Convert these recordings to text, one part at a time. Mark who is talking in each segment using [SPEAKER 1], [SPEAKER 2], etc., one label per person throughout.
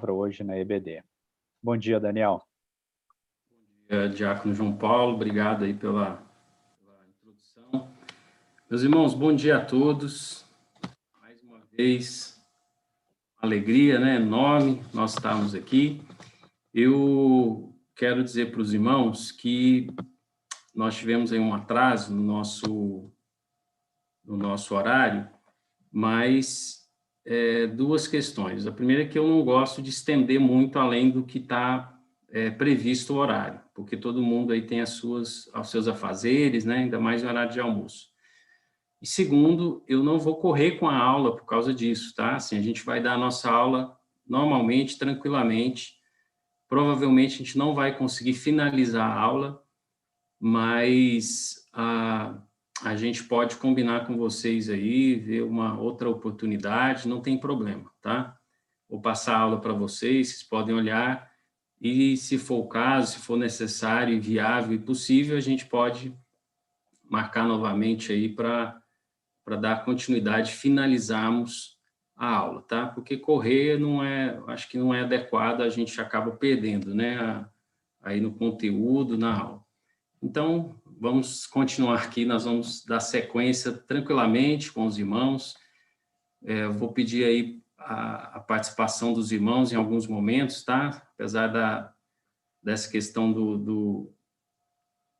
[SPEAKER 1] palavra hoje na EBD. Bom dia, Daniel.
[SPEAKER 2] Bom dia, Diácono João Paulo, obrigado aí pela introdução. Meus irmãos, bom dia a todos. Mais uma vez, alegria, né, enorme nós estarmos aqui. Eu quero dizer para os irmãos que nós tivemos aí um atraso no nosso horário, mas duas questões. A primeira é que eu não gosto de estender muito além do que está previsto o horário, porque todo mundo aí tem os seus afazeres, né? Ainda mais no horário de almoço. E segundo, eu não vou correr com a aula por causa disso, tá? Assim, a gente vai dar a nossa aula normalmente, tranquilamente. Provavelmente a gente não vai conseguir finalizar a aula, mas a gente pode combinar com vocês aí, ver uma outra oportunidade, não tem problema, tá? Vou passar a aula para vocês, vocês podem olhar, e se for o caso, se for necessário, viável e possível, a gente pode marcar novamente aí para dar continuidade, finalizarmos a aula, tá? Porque correr acho que não é adequado, a gente acaba perdendo, né? Aí no conteúdo, na aula. Então, vamos continuar aqui, nós vamos dar sequência tranquilamente com os irmãos. Eu vou pedir aí a participação dos irmãos em alguns momentos, tá? Apesar dessa questão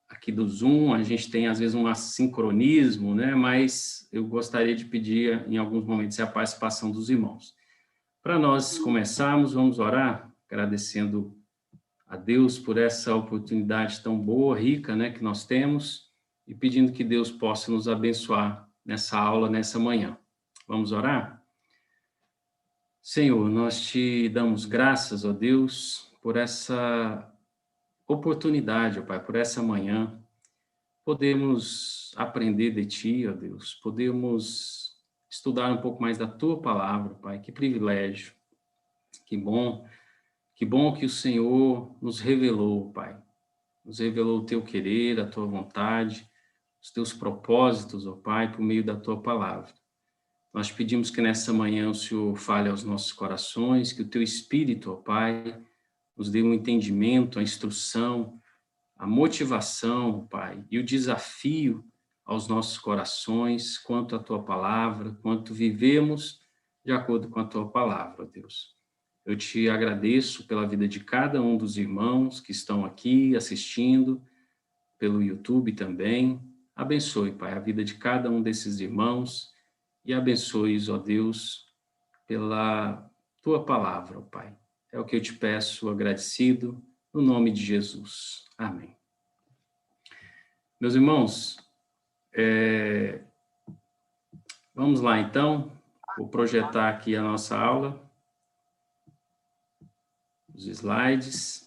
[SPEAKER 2] aqui do Zoom, a gente tem às vezes um assincronismo, né? Mas eu gostaria de pedir em alguns momentos a participação dos irmãos. Para nós começarmos, vamos orar, agradecendo a Deus por essa oportunidade tão boa, rica, né, que nós temos, e pedindo que Deus possa nos abençoar nessa aula, nessa manhã. Vamos orar? Senhor, nós te damos graças, ó Deus, por essa oportunidade, ó Pai, por essa manhã. Podemos aprender de Ti, ó Deus, podemos estudar um pouco mais da Tua palavra, Pai, que privilégio, que bom que o Senhor nos revelou, Pai. Nos revelou o Teu querer, a Tua vontade, os Teus propósitos, ó Pai, por meio da Tua palavra. Nós pedimos que nessa manhã o Senhor fale aos nossos corações, que o Teu Espírito, ó Pai, nos dê um entendimento, a instrução, a motivação, Pai, e o desafio aos nossos corações quanto à Tua palavra, quanto vivemos de acordo com a Tua palavra, ó Deus. Eu te agradeço pela vida de cada um dos irmãos que estão aqui assistindo, pelo YouTube também. Abençoe, Pai, a vida de cada um desses irmãos e abençoe-os, ó Deus, pela Tua palavra, ó Pai. É o que eu te peço, agradecido, no nome de Jesus. Amém. Meus irmãos, vamos lá então. Vou projetar aqui a nossa aula. Os slides.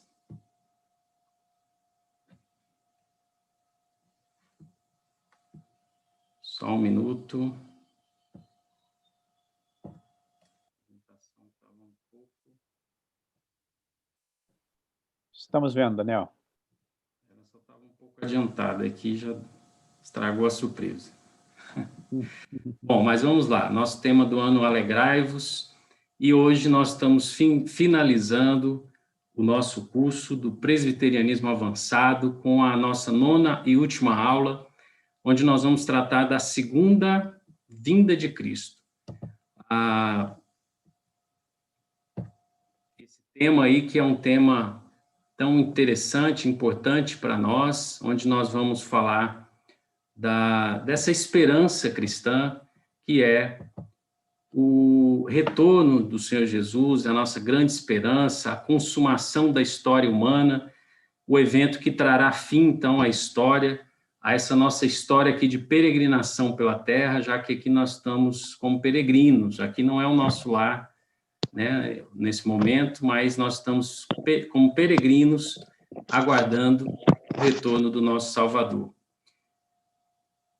[SPEAKER 2] Só um minuto.
[SPEAKER 1] Estamos vendo, Daniel.
[SPEAKER 2] Ela só estava um pouco adiantada aqui, já estragou a surpresa. Bom, mas vamos lá. Nosso tema do ano, Alegrai-vos. E hoje nós estamos finalizando o nosso curso do Presbiterianismo Avançado com a nossa 9ª e última aula, onde nós vamos tratar da segunda vinda de Cristo. Esse tema aí que é um tema tão interessante, importante para nós, onde nós vamos falar dessa esperança cristã, que é o retorno do Senhor Jesus, a nossa grande esperança, a consumação da história humana, o evento que trará fim, então, à história, a essa nossa história aqui de peregrinação pela terra, já que aqui nós estamos como peregrinos, aqui não é o nosso lar, né, nesse momento, mas nós estamos como peregrinos aguardando o retorno do nosso Salvador.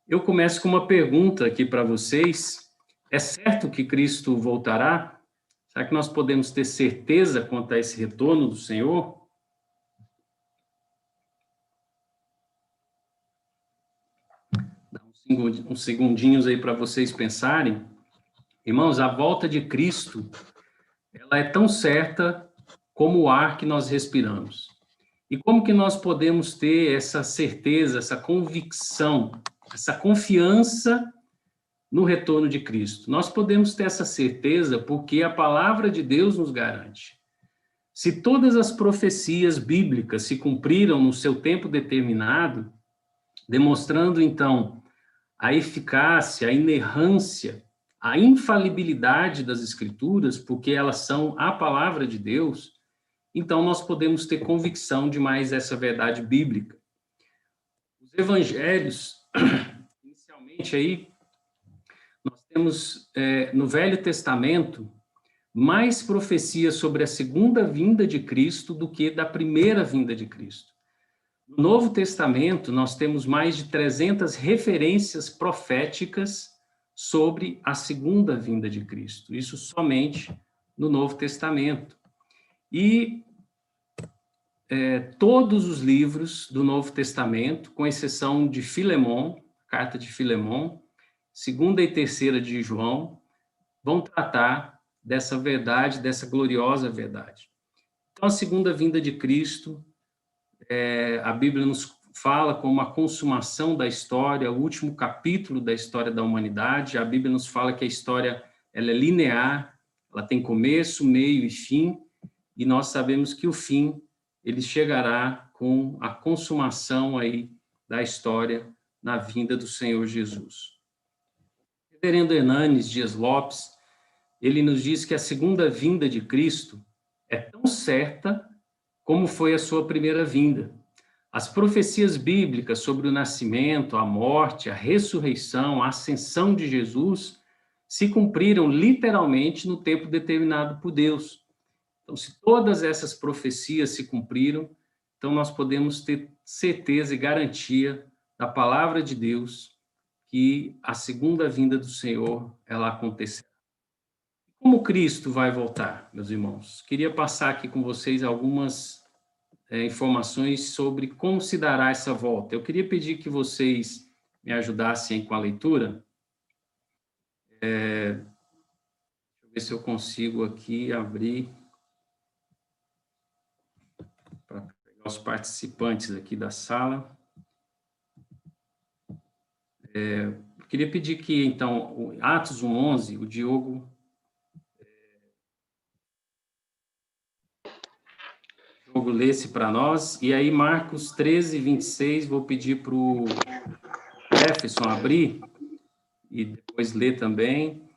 [SPEAKER 2] Eu começo com uma pergunta aqui para vocês. É certo que Cristo voltará? Será que nós podemos ter certeza quanto a esse retorno do Senhor? Dá uns segundinhos aí para vocês pensarem. Irmãos, a volta de Cristo, ela é tão certa como o ar que nós respiramos. E como que nós podemos ter essa certeza, essa convicção, essa confiança no retorno de Cristo? Nós podemos ter essa certeza porque a palavra de Deus nos garante. Se todas as profecias bíblicas se cumpriram no seu tempo determinado, demonstrando, então, a eficácia, a inerrância, a infalibilidade das Escrituras, porque elas são a palavra de Deus, então nós podemos ter convicção de mais essa verdade bíblica. Os evangelhos, inicialmente aí, nós temos no Velho Testamento mais profecias sobre a segunda vinda de Cristo do que da primeira vinda de Cristo. No Novo Testamento, nós temos mais de 300 referências proféticas sobre a segunda vinda de Cristo. Isso somente no Novo Testamento. E todos os livros do Novo Testamento, com exceção de Filemon, carta de Filemon, 2ª e 3ª de João, vão tratar dessa verdade, dessa gloriosa verdade. Então, a segunda vinda de Cristo, a Bíblia nos fala como a consumação da história, o último capítulo da história da humanidade. A Bíblia nos fala que a história ela é linear, ela tem começo, meio e fim, e nós sabemos que o fim ele chegará com a consumação aí da história na vinda do Senhor Jesus. O reverendo Hernanes Dias Lopes, ele nos diz que a segunda vinda de Cristo é tão certa como foi a sua primeira vinda. As profecias bíblicas sobre o nascimento, a morte, a ressurreição, a ascensão de Jesus se cumpriram literalmente no tempo determinado por Deus. Então, se todas essas profecias se cumpriram, então nós podemos ter certeza e garantia da palavra de Deus que a segunda vinda do Senhor, ela acontecerá. Como Cristo vai voltar, meus irmãos? Queria passar aqui com vocês algumas informações sobre como se dará essa volta. Eu queria pedir que vocês me ajudassem com a leitura. Deixa eu ver se eu consigo aqui abrir para pegar os participantes aqui da sala. Eu queria pedir que, então, Atos 1:11, o Diogo lesse para nós, e aí Marcos 13:26, vou pedir para o Jefferson abrir, e depois ler também.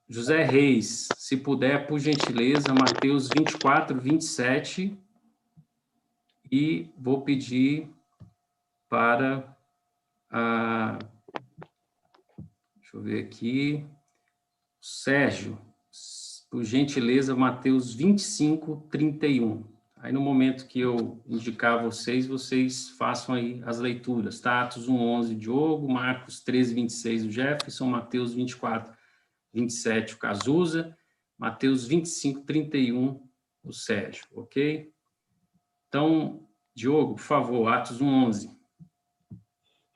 [SPEAKER 2] José Reis, se puder, por gentileza, Mateus 24:27, e vou pedir para deixa eu ver aqui, Sérgio, por gentileza, Mateus 25:31. Aí, no momento que eu indicar a vocês, vocês façam aí as leituras, tá? Atos 1:11, Diogo, Marcos 13:26, o Jefferson, Mateus 24:27, o Cazuza, Mateus 25:31, o Sérgio, ok? Então, Diogo, por favor, Atos 1:11.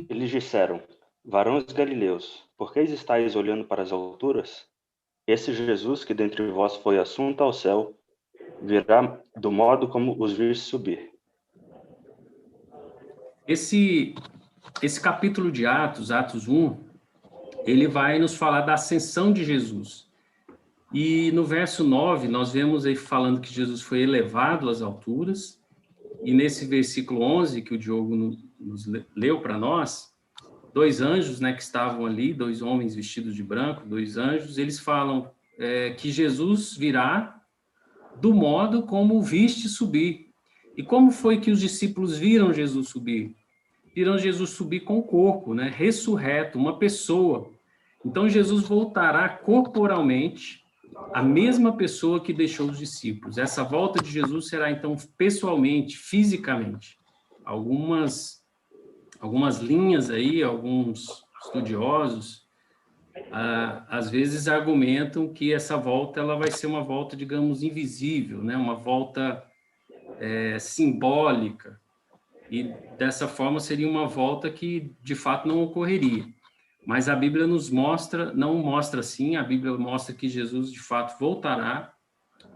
[SPEAKER 3] Eles disseram: varões galileus, por que estáis olhando para as alturas? Esse Jesus que dentre vós foi assunto ao céu, virá do modo como os viste subir.
[SPEAKER 2] Esse capítulo de Atos, Atos 1, ele vai nos falar da ascensão de Jesus. E no verso 9, nós vemos aí falando que Jesus foi elevado às alturas, e nesse versículo 11, que o Diogo nos leu para nós, 2 anjos, né, que estavam ali, 2 homens vestidos de branco, 2 anjos, eles falam que Jesus virá do modo como o viste subir. E como foi que os discípulos viram Jesus subir? Viram Jesus subir com o corpo, né, ressurreto, uma pessoa. Então, Jesus voltará corporalmente, a mesma pessoa que deixou os discípulos. Essa volta de Jesus será, então, pessoalmente, fisicamente. Algumas linhas aí, alguns estudiosos, às vezes argumentam que essa volta ela vai ser uma volta, digamos, invisível, né? Uma volta simbólica, e dessa forma seria uma volta que, de fato, não ocorreria. Mas a Bíblia nos mostra, não mostra assim, a Bíblia mostra que Jesus, de fato, voltará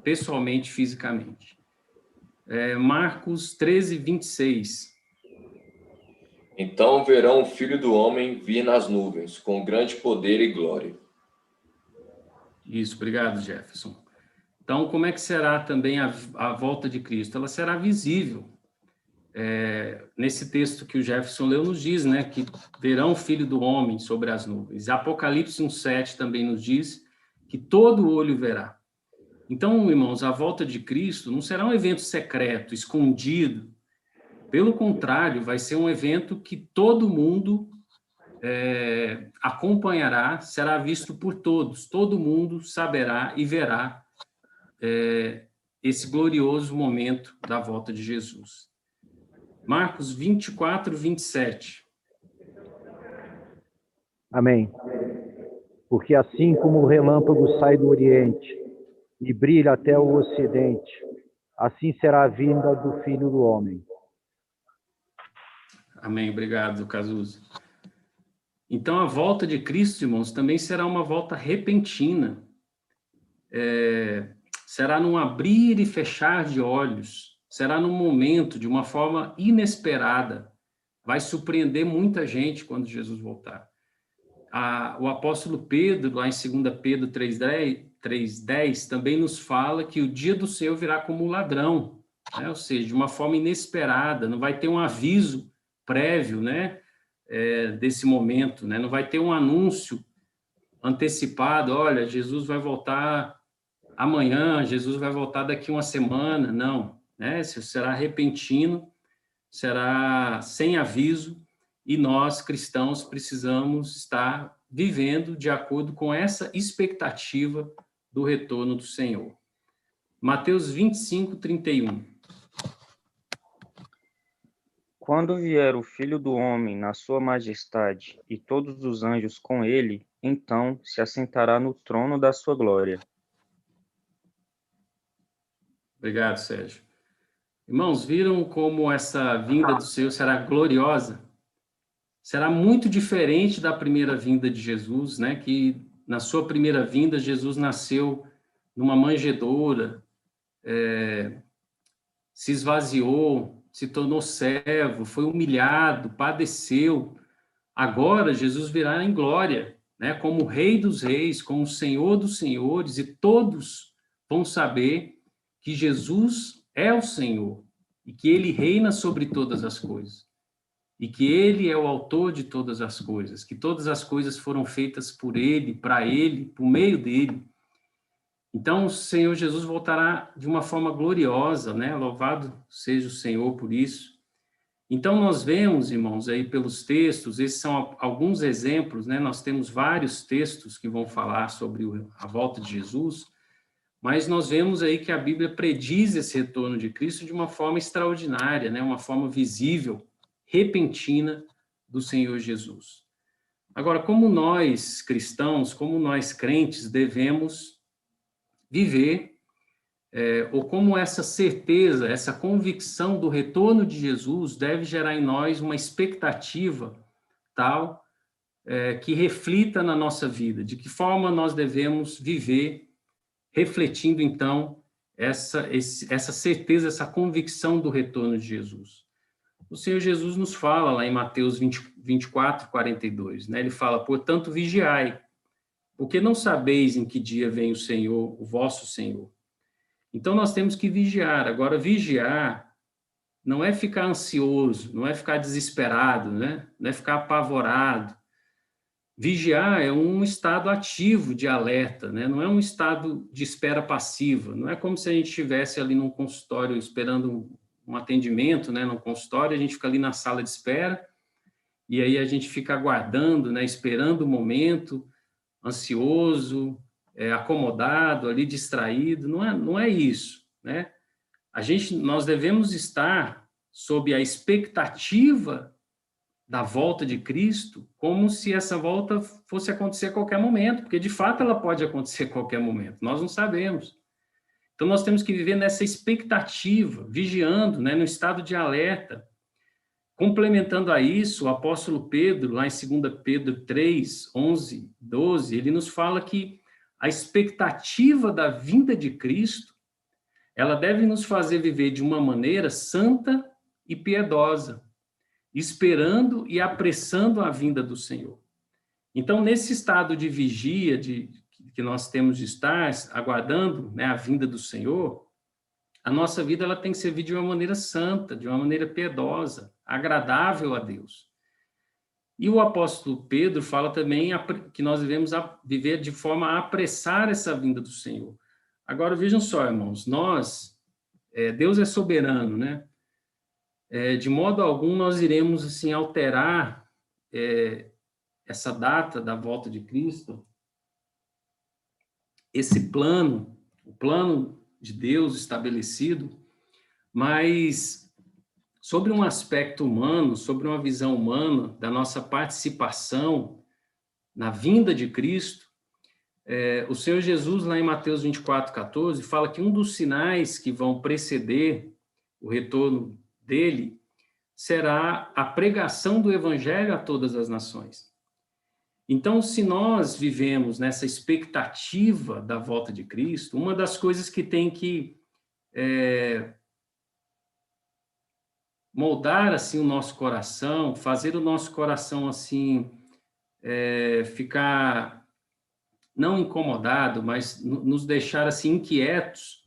[SPEAKER 2] pessoalmente, fisicamente. Marcos 13, 26.
[SPEAKER 4] Então verão o Filho do Homem vir nas nuvens, com grande poder e glória.
[SPEAKER 2] Isso, obrigado, Jefferson. Então, como é que será também a volta de Cristo? Ela será visível. Nesse texto que o Jefferson leu, nos diz, né, que verão o Filho do Homem sobre as nuvens. Apocalipse 1:7 também nos diz que todo olho verá. Então, irmãos, a volta de Cristo não será um evento secreto, escondido. Pelo contrário, vai ser um evento que todo mundo acompanhará, será visto por todos. Todo mundo saberá e verá esse glorioso momento da volta de Jesus. Marcos 24, 27.
[SPEAKER 5] Amém. Porque assim como o relâmpago sai do Oriente e brilha até o Ocidente, assim será a vinda do Filho do Homem.
[SPEAKER 2] Amém, obrigado, Cazuza. Então, a volta de Cristo, irmãos, também será uma volta repentina. Será num abrir e fechar de olhos, será num momento, de uma forma inesperada. Vai surpreender muita gente quando Jesus voltar. O apóstolo Pedro, lá em 2 Pedro 3:10, também nos fala que o dia do Senhor virá como um ladrão, né? Ou seja, de uma forma inesperada, não vai ter um aviso prévio, né, desse momento, né? Não vai ter um anúncio antecipado, olha, Jesus vai voltar amanhã, Jesus vai voltar daqui uma semana, não, né? Será repentino, será sem aviso, e nós, cristãos, precisamos estar vivendo de acordo com essa expectativa do retorno do Senhor. Mateus 25, 31.
[SPEAKER 6] Quando vier o Filho do Homem na sua majestade e todos os anjos com ele, então se assentará no trono da sua glória.
[SPEAKER 2] Obrigado, Sérgio. Irmãos, viram como essa vinda do Senhor será gloriosa? Será muito diferente da primeira vinda de Jesus, né? Que na sua primeira vinda, Jesus nasceu numa manjedoura, se esvaziou, se tornou servo, foi humilhado, padeceu. Agora, Jesus virá em glória, né? Como Rei dos Reis, como Senhor dos Senhores, e todos vão saber que Jesus é o Senhor e que Ele reina sobre todas as coisas. E que Ele é o autor de todas as coisas, que todas as coisas foram feitas por Ele, para Ele, por meio dEle. Então, o Senhor Jesus voltará de uma forma gloriosa, né? Louvado seja o Senhor por isso. Então, nós vemos, irmãos, aí pelos textos, esses são alguns exemplos, né? Nós temos vários textos que vão falar sobre a volta de Jesus, mas nós vemos aí que a Bíblia prediz esse retorno de Cristo de uma forma extraordinária, né? Uma forma visível, repentina do Senhor Jesus. Agora, como nós cristãos, como nós crentes devemos viver, ou como essa certeza, essa convicção do retorno de Jesus deve gerar em nós uma expectativa tal que reflita na nossa vida, de que forma nós devemos viver, refletindo então essa certeza, essa convicção do retorno de Jesus. O Senhor Jesus nos fala lá em Mateus 24, 42, né? Ele fala, portanto, vigiai, porque não sabeis em que dia vem o Senhor, o vosso Senhor. Então, nós temos que vigiar. Agora, vigiar não é ficar ansioso, não é ficar desesperado, né? Não é ficar apavorado. Vigiar é um estado ativo de alerta, né? Não é um estado de espera passiva. Não é como se a gente estivesse ali num consultório esperando um atendimento, né, no consultório, a gente fica ali na sala de espera, e aí a gente fica aguardando, né, esperando o momento, ansioso, acomodado, ali distraído, não é isso, né? Nós devemos estar sob a expectativa da volta de Cristo, como se essa volta fosse acontecer a qualquer momento, porque de fato ela pode acontecer a qualquer momento, nós não sabemos. Então, nós temos que viver nessa expectativa, vigiando, né, no estado de alerta. Complementando a isso, o apóstolo Pedro, lá em 2 Pedro 3, 11, 12, ele nos fala que a expectativa da vinda de Cristo ela deve nos fazer viver de uma maneira santa e piedosa, esperando e apressando a vinda do Senhor. Então, nesse estado de vigia que nós temos de estar, aguardando, né, a vinda do Senhor, a nossa vida ela tem que ser vivida de uma maneira santa, de uma maneira piedosa, agradável a Deus. E o apóstolo Pedro fala também que nós devemos viver de forma a apressar essa vinda do Senhor. Agora, vejam só, irmãos, Deus é soberano, né? De modo algum nós iremos, assim, alterar essa data da volta de Cristo, esse plano, o plano de Deus estabelecido, mas sobre um aspecto humano, sobre uma visão humana da nossa participação na vinda de Cristo, o Senhor Jesus, lá em Mateus 24:14, fala que um dos sinais que vão preceder o retorno dele será a pregação do evangelho a todas as nações. Então, se nós vivemos nessa expectativa da volta de Cristo, uma das coisas que tem que moldar assim o nosso coração, fazer o nosso coração assim ficar não incomodado, mas nos deixar assim inquietos,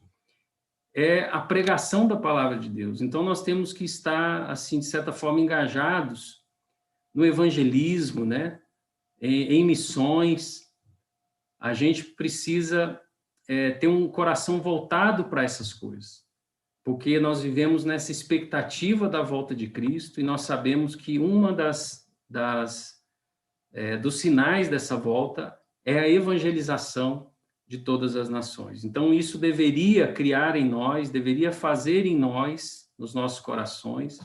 [SPEAKER 2] é a pregação da palavra de Deus. Então nós temos que estar assim de certa forma engajados no evangelismo, né? Em missões. A gente precisa ter um coração voltado para essas coisas, porque nós vivemos nessa expectativa da volta de Cristo e nós sabemos que uma dos sinais dessa volta é a evangelização de todas as nações. Então, isso deveria criar em nós, deveria fazer em nós, nos nossos corações,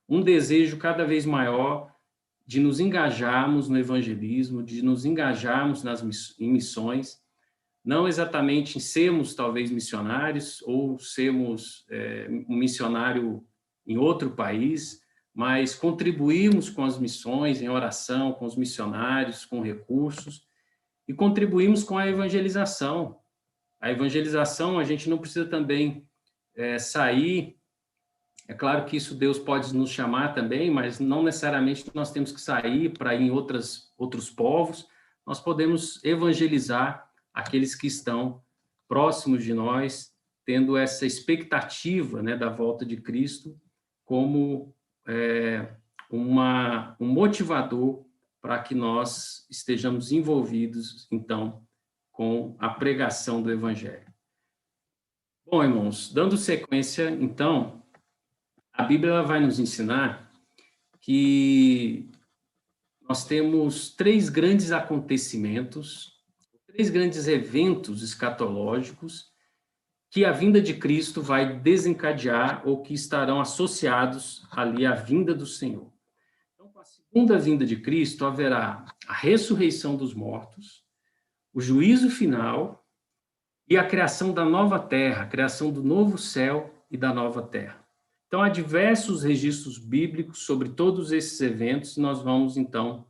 [SPEAKER 2] um desejo cada vez maior de nos engajarmos no evangelismo, de nos engajarmos em missões, não exatamente em sermos, talvez, missionários, ou sermos um missionário em outro país, mas contribuirmos com as missões, em oração, com os missionários, com recursos, e contribuímos com a evangelização. A evangelização, a gente não precisa também sair, é claro que isso Deus pode nos chamar também, mas não necessariamente nós temos que sair para ir em outros povos, nós podemos evangelizar aqueles que estão próximos de nós, tendo essa expectativa, né, da volta de Cristo como um motivador para que nós estejamos envolvidos, então, com a pregação do Evangelho. Bom, irmãos, dando sequência, então, a Bíblia ela vai nos ensinar que nós temos 3 grandes acontecimentos, 3 grandes eventos escatológicos que a vinda de Cristo vai desencadear ou que estarão associados ali à vinda do Senhor. Então, com a segunda vinda de Cristo, haverá a ressurreição dos mortos, o juízo final e a criação da nova terra, a criação do novo céu e da nova terra. Então, há diversos registros bíblicos sobre todos esses eventos e nós vamos, então,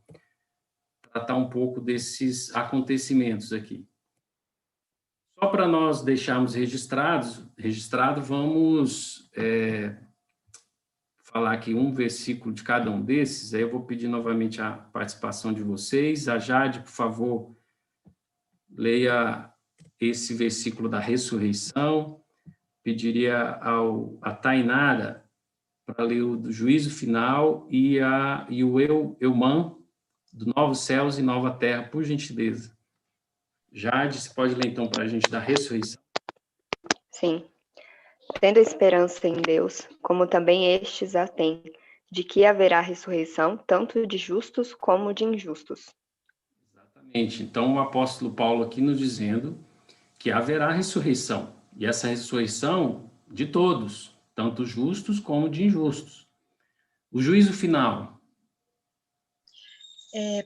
[SPEAKER 2] tratar um pouco desses acontecimentos aqui. Só para nós deixarmos registrado, vamos falar aqui um versículo de cada um desses, aí eu vou pedir novamente a participação de vocês. A Jade, por favor, leia esse versículo da ressurreição. Pediria a Tainara para ler o do juízo final e o Euman, do Novos Céus e Nova Terra, por gentileza. Jade, você pode ler então para a gente da ressurreição?
[SPEAKER 7] Sim. Tendo esperança em Deus, como também estes a têm, de que haverá ressurreição tanto de justos como de injustos.
[SPEAKER 2] Exatamente. Então, o apóstolo Paulo aqui nos dizendo que haverá ressurreição. E essa ressurreição de todos, tanto justos como de injustos. O juízo final.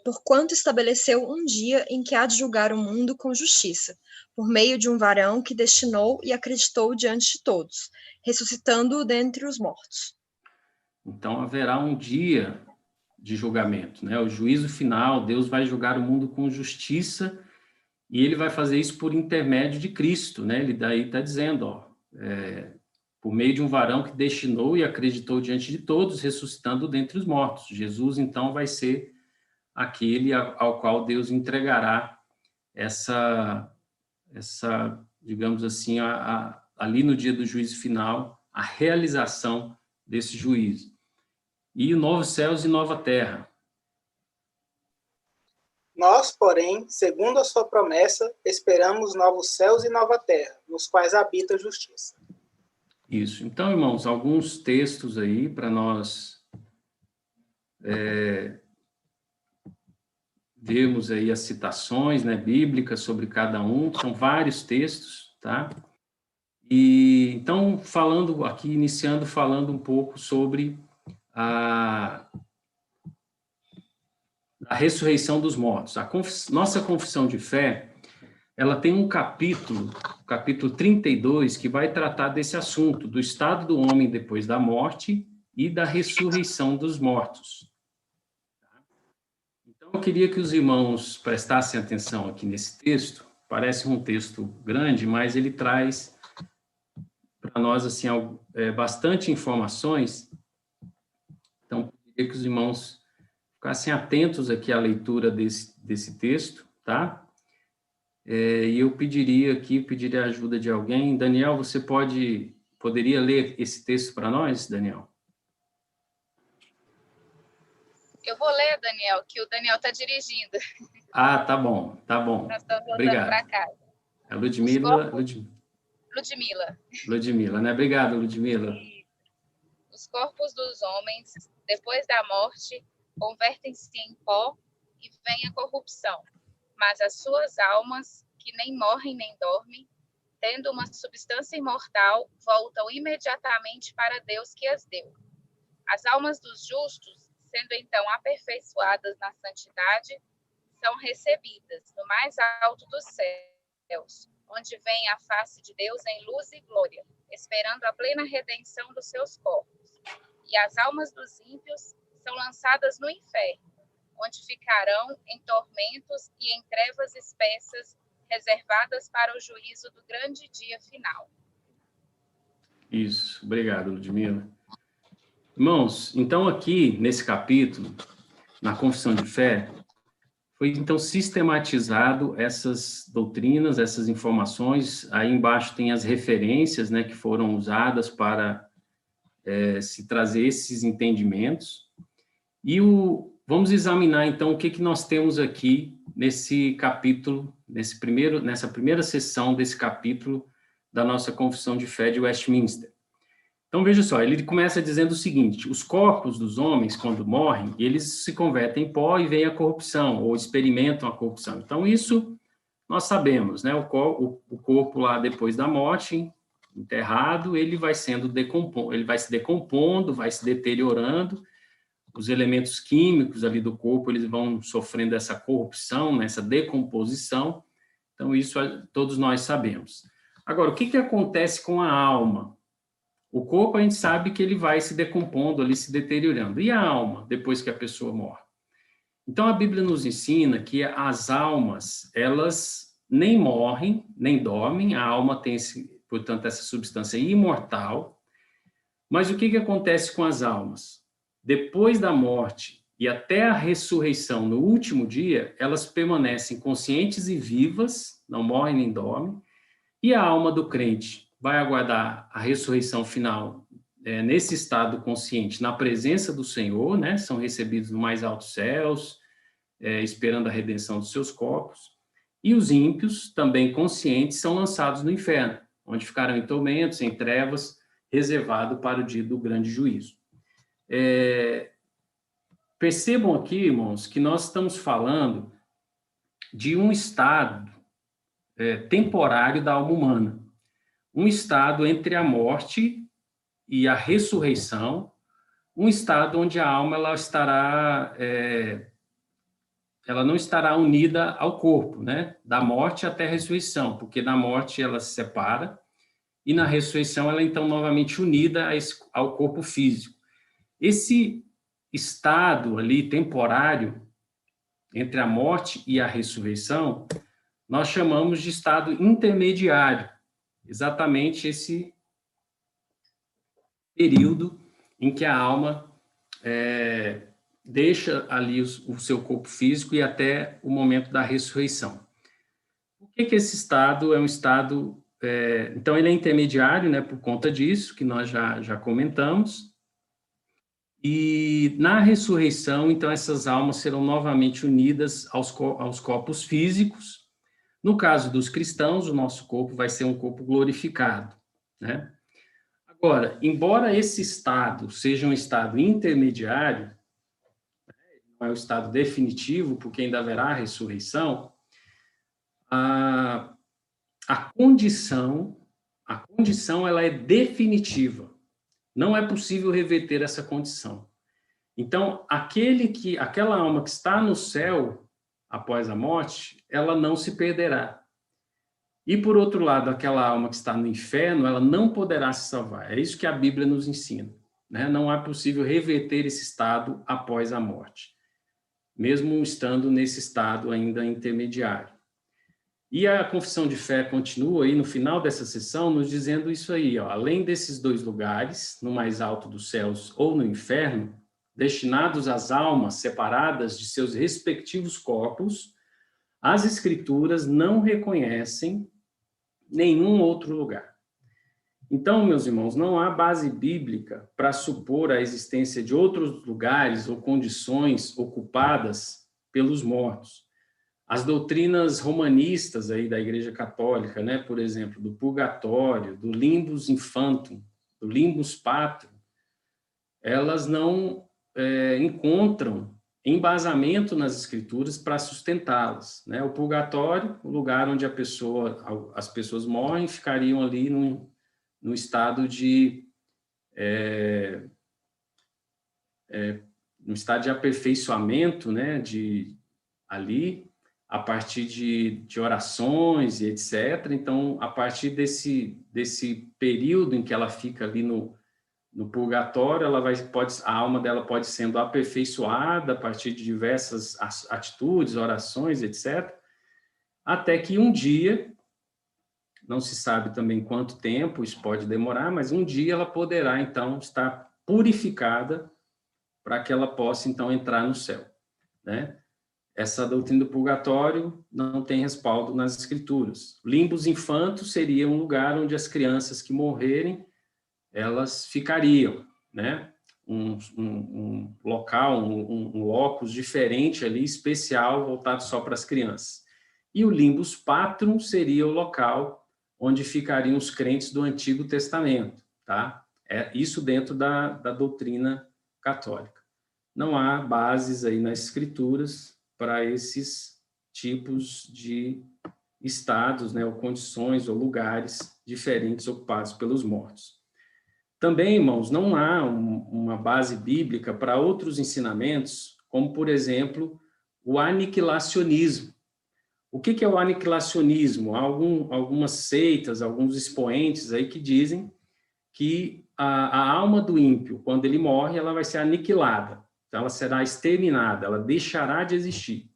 [SPEAKER 8] Porquanto estabeleceu um dia em que há de julgar o mundo com justiça, por meio de um varão que destinou e acreditou diante de todos, ressuscitando-o dentre os mortos.
[SPEAKER 2] Então, haverá um dia de julgamento, né? O juízo final, Deus vai julgar o mundo com justiça e ele vai fazer isso por intermédio de Cristo, né? Ele daí está dizendo, por meio de um varão que destinou e acreditou diante de todos, ressuscitando dentre os mortos. Jesus, então, vai ser aquele ao qual Deus entregará essa digamos assim, ali no dia do juízo final, a realização desse juízo. E novos céus e nova terra.
[SPEAKER 9] Nós, porém, segundo a sua promessa, esperamos novos céus e nova terra, nos quais habita a justiça.
[SPEAKER 2] Isso. Então, irmãos, alguns textos aí para nós vermos aí as citações, né, bíblicas sobre cada um. São vários textos, tá? E então, iniciando falando um pouco sobre a ressurreição dos mortos. Nossa confissão de fé, ela tem um capítulo 32, que vai tratar desse assunto, do estado do homem depois da morte e da ressurreição dos mortos. Então, eu queria que os irmãos prestassem atenção aqui nesse texto. Parece um texto grande, mas ele traz para nós assim, bastante informações. Então, eu queria que os irmãos ficassem atentos aqui à leitura desse texto, tá? E eu pediria a ajuda de alguém. Daniel, você poderia ler esse texto para nós, Daniel?
[SPEAKER 10] Eu vou ler, Daniel, que o Daniel está dirigindo.
[SPEAKER 2] Ah, tá bom.
[SPEAKER 10] Nós estamos voltando
[SPEAKER 2] Obrigado.
[SPEAKER 10] para casa.
[SPEAKER 2] É Ludmila, né? Obrigado, Ludmila.
[SPEAKER 10] Os corpos dos homens, depois da morte, convertem-se em pó e vem a corrupção. Mas as suas almas, que nem morrem nem dormem, tendo uma substância imortal, voltam imediatamente para Deus que as deu. As almas dos justos, sendo então aperfeiçoadas na santidade, são recebidas no mais alto dos céus, onde vem a face de Deus em luz e glória, esperando a plena redenção dos seus corpos. E as almas dos ímpios são lançadas no inferno, onde ficarão em tormentos e em trevas espessas, reservadas para o juízo do grande dia final.
[SPEAKER 2] Isso, obrigado, Ludmila. Irmãos, então aqui, nesse capítulo, na Confissão de Fé, foi então sistematizado essas doutrinas, essas informações. Aí embaixo tem as referências, né, que foram usadas para se trazer esses entendimentos. E vamos examinar, então, o que nós temos aqui nesse capítulo, nessa primeira sessão desse capítulo da nossa Confissão de Fé de Westminster. Então, veja só, ele começa dizendo o seguinte: os corpos dos homens, quando morrem, eles se convertem em pó e vem a corrupção, ou experimentam a corrupção. Então, isso nós sabemos, né? O corpo lá, depois da morte, enterrado, ele vai se decompondo, vai se deteriorando. Os elementos químicos ali do corpo, eles vão sofrendo essa corrupção, essa decomposição. Então, isso todos nós sabemos. Agora, o que acontece com a alma? O corpo, a gente sabe que ele vai se decompondo ali, se deteriorando. E a alma, depois que a pessoa morre? Então, a Bíblia nos ensina que as almas, elas nem morrem, nem dormem. A alma tem, portanto, essa substância imortal. Mas o que acontece com as almas? Depois da morte e até a ressurreição no último dia, elas permanecem conscientes e vivas, não morrem nem dormem, e a alma do crente vai aguardar a ressurreição final nesse estado consciente, na presença do Senhor, né? São recebidos no mais altos céus, esperando a redenção dos seus corpos, e os ímpios, também conscientes, são lançados no inferno, onde ficarão em tormentos, em trevas, reservado para o dia do grande juízo. Percebam aqui, irmãos, que nós estamos falando de um estado temporário da alma humana, um estado entre a morte e a ressurreição, um estado onde a alma ela não estará unida ao corpo, né? Da morte até a ressurreição, porque na morte ela se separa e na ressurreição ela é então novamente unida ao corpo físico. Esse estado ali temporário entre a morte e a ressurreição, nós chamamos de estado intermediário, exatamente esse período em que a alma deixa ali o seu corpo físico e até o momento da ressurreição. Por que esse estado é um estado... então, ele é intermediário, né, por conta disso, que nós já comentamos. E na ressurreição, então, essas almas serão novamente unidas aos corpos físicos. No caso dos cristãos, o nosso corpo vai ser um corpo glorificado, né? Agora, embora esse estado seja um estado intermediário, não é o estado definitivo, porque ainda haverá a ressurreição, a condição ela é definitiva. Não é possível reverter essa condição. Então, aquela alma que está no céu após a morte, ela não se perderá. E, por outro lado, aquela alma que está no inferno, ela não poderá se salvar. É isso que a Bíblia nos ensina, né? Não é possível reverter esse estado após a morte, mesmo estando nesse estado ainda intermediário. E a confissão de fé continua aí no final dessa sessão nos dizendo isso aí, ó, além desses dois lugares, no mais alto dos céus ou no inferno, destinados às almas separadas de seus respectivos corpos, as Escrituras não reconhecem nenhum outro lugar. Então, meus irmãos, não há base bíblica para supor a existência de outros lugares ou condições ocupadas pelos mortos. As doutrinas romanistas aí da Igreja Católica, né, por exemplo, do purgatório, do limbus infantum, do limbus patrum, elas não encontram embasamento nas Escrituras para sustentá-las, né? O purgatório, o lugar onde as pessoas morrem, ficariam ali no estado de no estado de aperfeiçoamento, né? Ali, a partir de orações e etc. Então, a partir desse período em que ela fica ali no purgatório, a alma dela pode sendo aperfeiçoada a partir de diversas atitudes, orações, etc., até que um dia, não se sabe também quanto tempo isso pode demorar, mas um dia ela poderá, então, estar purificada para que ela possa, então, entrar no céu, né? Essa doutrina do purgatório não tem respaldo nas Escrituras. Limbus infantus seria um lugar onde as crianças que morrerem elas ficariam, né? Um local, um locus diferente ali, especial, voltado só para as crianças. E o limbus patrum seria o local onde ficariam os crentes do Antigo Testamento, tá? Isso dentro da doutrina católica. Não há bases aí nas Escrituras para esses tipos de estados, né, ou condições, ou lugares diferentes ocupados pelos mortos. Também, irmãos, não há uma base bíblica para outros ensinamentos, como, por exemplo, o aniquilacionismo. O que é o aniquilacionismo? Há algumas seitas, alguns expoentes aí que dizem que a alma do ímpio, quando ele morre, ela vai ser aniquilada. Então, ela será exterminada, ela deixará de existir.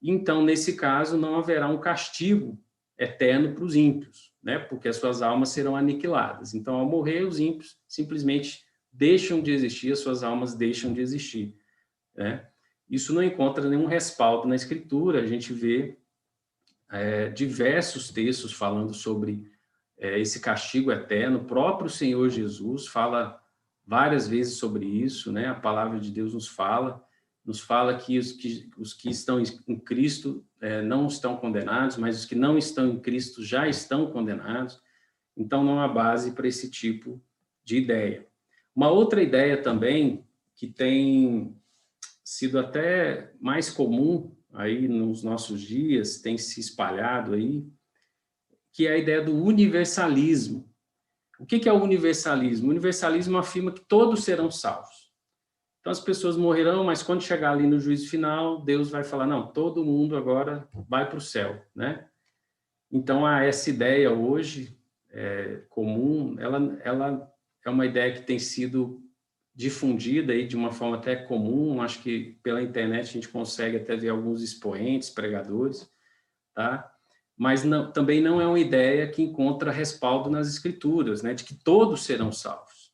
[SPEAKER 2] Então, nesse caso, não haverá um castigo eterno para os ímpios, né? Porque as suas almas serão aniquiladas. Então, ao morrer, os ímpios simplesmente deixam de existir, as suas almas deixam de existir, né? Isso não encontra nenhum respaldo na Escritura. A gente vê diversos textos falando sobre esse castigo eterno. O próprio Senhor Jesus fala várias vezes sobre isso, né? A palavra de Deus nos fala que os que estão em Cristo não estão condenados, mas os que não estão em Cristo já estão condenados. Então, não há base para esse tipo de ideia. Uma outra ideia também, que tem sido até mais comum aí nos nossos dias, tem se espalhado aí, que é a ideia do universalismo. O que é o universalismo? O universalismo afirma que todos serão salvos. Então, as pessoas morrerão, mas quando chegar ali no juízo final, Deus vai falar, não, todo mundo agora vai para o céu, né? Então, essa ideia hoje comum, ela é uma ideia que tem sido difundida aí de uma forma até comum. Acho que pela internet a gente consegue até ver alguns expoentes, pregadores, tá? Mas também não é uma ideia que encontra respaldo nas Escrituras, né? De que todos serão salvos.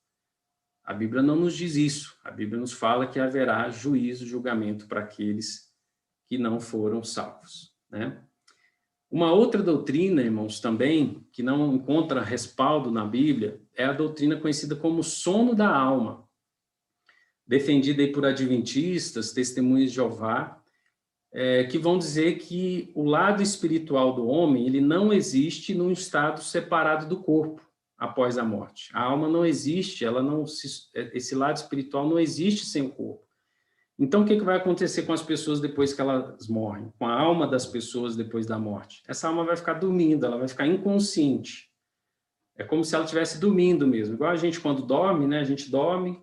[SPEAKER 2] A Bíblia não nos diz isso. A Bíblia nos fala que haverá juízo, julgamento para aqueles que não foram salvos, né? Uma outra doutrina, irmãos, também, que não encontra respaldo na Bíblia, é a doutrina conhecida como sono da alma, defendida aí por adventistas, testemunhas de Jeová, que vão dizer que o lado espiritual do homem, ele não existe num estado separado do corpo após a morte. A alma não existe, esse lado espiritual não existe sem o corpo. Então, o que vai acontecer com as pessoas depois que elas morrem? Com a alma das pessoas depois da morte? Essa alma vai ficar dormindo, ela vai ficar inconsciente. É como se ela estivesse dormindo mesmo. Igual a gente quando dorme, né? A gente dorme,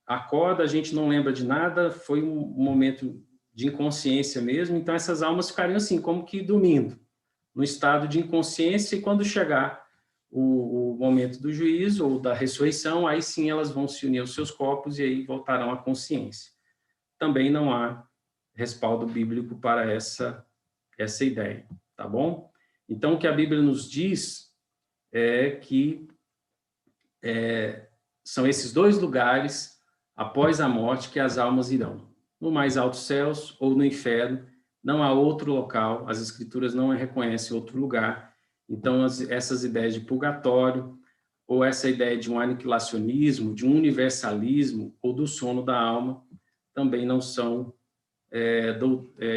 [SPEAKER 2] acorda, a gente não lembra de nada, foi um momento de inconsciência mesmo, então essas almas ficariam assim, como que dormindo, no estado de inconsciência, e quando chegar o momento do juízo ou da ressurreição, aí sim elas vão se unir aos seus corpos e aí voltarão à consciência. Também não há respaldo bíblico para essa ideia, tá bom? Então, o que a Bíblia nos diz é que são esses dois lugares, após a morte, que as almas irão. No mais altos céus ou no inferno, não há outro local, as Escrituras não reconhecem outro lugar. Então, essas ideias de purgatório, ou essa ideia de um aniquilacionismo, de um universalismo, ou do sono da alma, também não são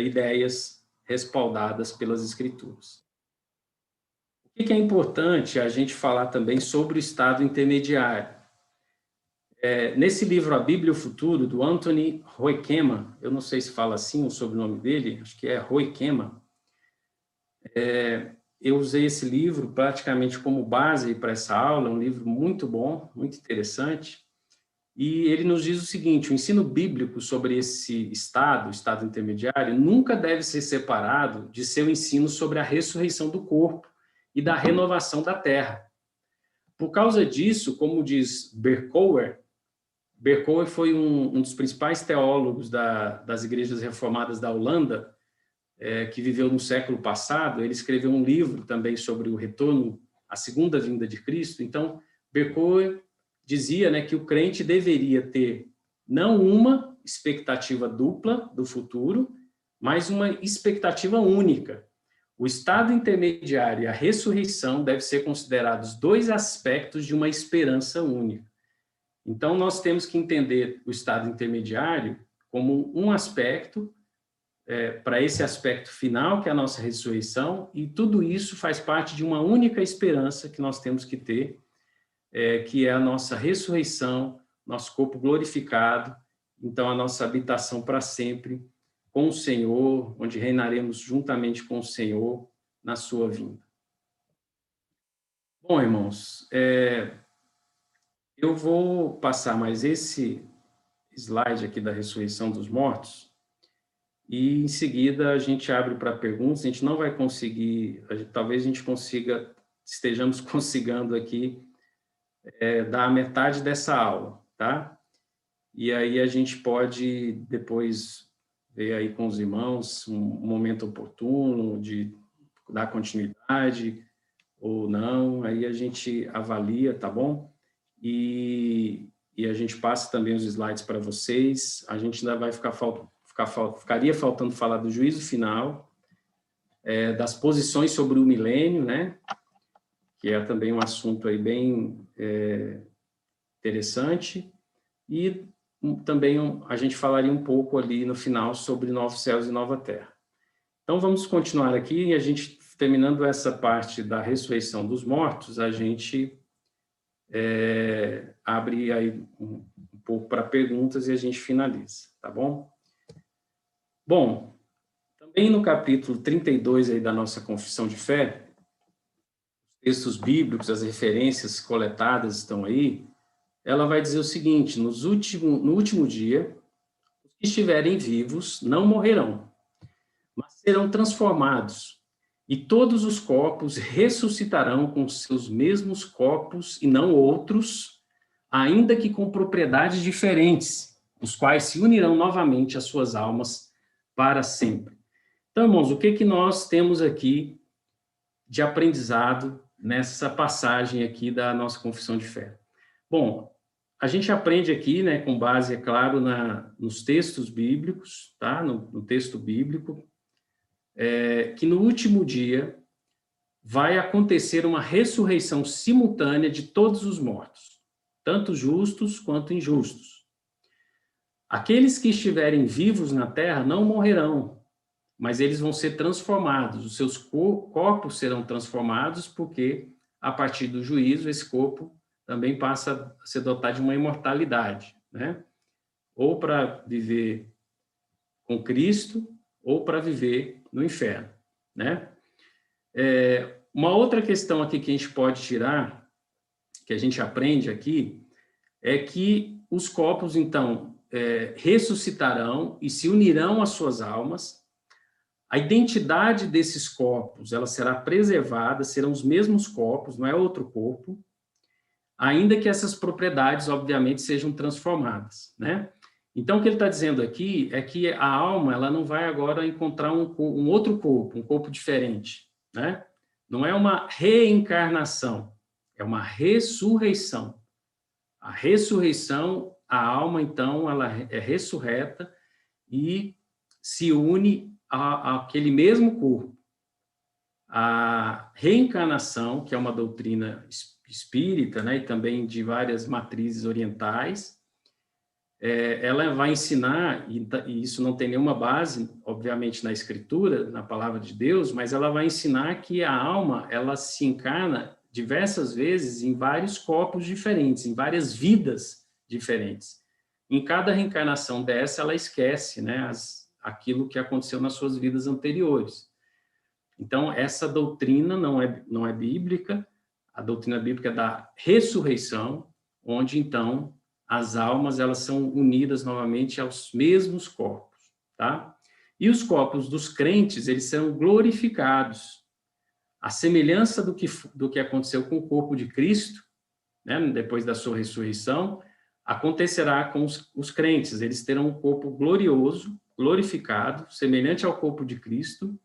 [SPEAKER 2] ideias respaldadas pelas Escrituras. O que é importante a gente falar também sobre o estado intermediário? Nesse livro A Bíblia e o Futuro, do Anthony Hoekema, eu não sei se fala assim o sobrenome dele, acho que é Hoekema, eu usei esse livro praticamente como base para essa aula, um livro muito bom, muito interessante, e ele nos diz o seguinte: o ensino bíblico sobre esse estado intermediário, nunca deve ser separado de seu ensino sobre a ressurreição do corpo e da renovação da terra. Por causa disso, como diz Berkouwer foi um dos principais teólogos das igrejas reformadas da Holanda, que viveu no século passado. Ele escreveu um livro também sobre o retorno, a segunda vinda de Cristo. Então, Berkouwer dizia, né, que o crente deveria ter não uma expectativa dupla do futuro, mas uma expectativa única. O estado intermediário e a ressurreição devem ser considerados dois aspectos de uma esperança única. Então, nós temos que entender o estado intermediário como um aspecto, para esse aspecto final, que é a nossa ressurreição, e tudo isso faz parte de uma única esperança que nós temos que ter, que é a nossa ressurreição, nosso corpo glorificado, então a nossa habitação para sempre com o Senhor, onde reinaremos juntamente com o Senhor na sua vinda. Bom, irmãos, eu vou passar mais esse slide aqui da ressurreição dos mortos, e em seguida a gente abre para perguntas. A gente não vai conseguir, talvez a gente estejamos conseguindo aqui dar a metade dessa aula, tá? E aí a gente pode depois ver aí com os irmãos um momento oportuno de dar continuidade ou não, aí a gente avalia, tá bom? E a gente passa também os slides para vocês. A gente ainda vai ficaria faltando falar do juízo final, das posições sobre o milênio, né? Que é também um assunto aí bem interessante, e também a gente falaria um pouco ali no final sobre novos céus e nova terra. Então, vamos continuar aqui, e a gente, terminando essa parte da ressurreição dos mortos, a gente abre aí um pouco para perguntas e a gente finaliza, tá bom? Bom, também no capítulo 32 aí da nossa Confissão de Fé, os textos bíblicos, as referências coletadas estão aí. Ela vai dizer o seguinte: no último dia, os que estiverem vivos não morrerão, mas serão transformados, e todos os corpos ressuscitarão com seus mesmos corpos e não outros, ainda que com propriedades diferentes, os quais se unirão novamente às suas almas para sempre. Então, irmãos, o que nós temos aqui de aprendizado nessa passagem aqui da nossa Confissão de Fé? Bom, a gente aprende aqui, né, com base, é claro, nos textos bíblicos, tá? No texto bíblico, que no último dia vai acontecer uma ressurreição simultânea de todos os mortos, tanto justos quanto injustos. Aqueles que estiverem vivos na terra não morrerão, mas eles vão ser transformados, os seus corpos serão transformados, porque a partir do juízo esse corpo também passa a ser dotado de uma imortalidade, né? Ou para viver com Cristo, ou para viver no inferno, né? Uma outra questão aqui que a gente pode tirar, que a gente aprende aqui, é que os corpos, então, ressuscitarão e se unirão às suas almas. A identidade desses corpos, ela será preservada, serão os mesmos corpos, não é outro corpo, ainda que essas propriedades, obviamente, sejam transformadas, né? Então, o que ele está dizendo aqui é que a alma, ela não vai agora encontrar um outro corpo, um corpo diferente, né? Não é uma reencarnação, é uma ressurreição. A ressurreição, a alma, então, ela é ressurreta e se une àquele mesmo corpo. A reencarnação, que é uma doutrina espírita, né, e também de várias matrizes orientais, ela vai ensinar, e isso não tem nenhuma base, obviamente, na Escritura, na Palavra de Deus, mas ela vai ensinar que a alma, ela se encarna diversas vezes em vários corpos diferentes, em várias vidas diferentes. Em cada reencarnação dessa, ela esquece, né, aquilo que aconteceu nas suas vidas anteriores. Então, essa doutrina não é bíblica, a doutrina bíblica é da ressurreição, onde, então, as almas elas são unidas novamente aos mesmos corpos, tá? E os corpos dos crentes, eles serão glorificados. A semelhança do que aconteceu com o corpo de Cristo, né, depois da sua ressurreição, acontecerá com os crentes. Eles terão um corpo glorioso, glorificado, semelhante ao corpo de Cristo.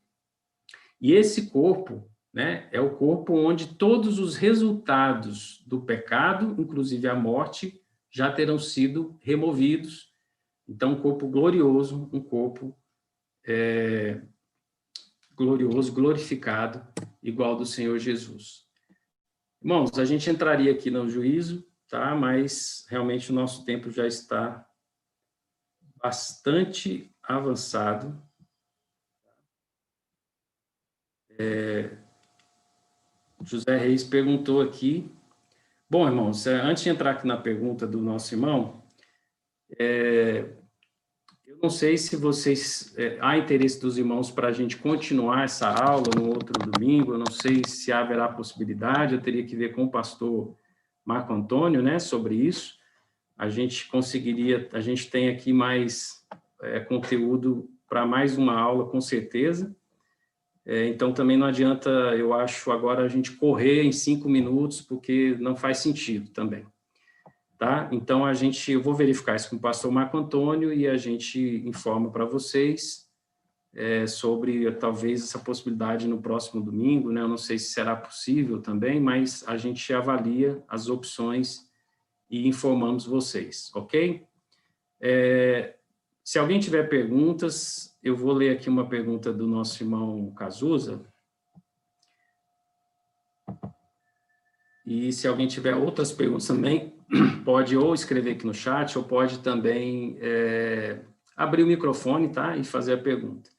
[SPEAKER 2] E esse corpo, né, é o corpo onde todos os resultados do pecado, inclusive a morte, já terão sido removidos. Então, um corpo glorioso, um corpo glorioso, glorificado, igual do Senhor Jesus. Irmãos, a gente entraria aqui no juízo, tá? Mas realmente o nosso tempo já está bastante avançado. José Reis perguntou aqui. Bom, irmãos, antes de entrar aqui na pergunta do nosso irmão, eu não sei se vocês... há interesse dos irmãos para a gente continuar essa aula no outro domingo, eu não sei se haverá possibilidade, eu teria que ver com o pastor Marco Antônio, né, sobre isso. A gente tem aqui mais conteúdo para mais uma aula, com certeza. Então, também não adianta, eu acho, agora a gente correr em 5 minutos, porque não faz sentido também. Tá? Então, eu vou verificar isso com o pastor Marco Antônio e a gente informa para vocês sobre, talvez, essa possibilidade no próximo domingo, né? Eu não sei se será possível também, mas a gente avalia as opções e informamos vocês, ok? Se alguém tiver perguntas, eu vou ler aqui uma pergunta do nosso irmão Cazuza. E se alguém tiver outras perguntas também, pode ou escrever aqui no chat, ou pode também abrir o microfone, tá? E fazer a pergunta.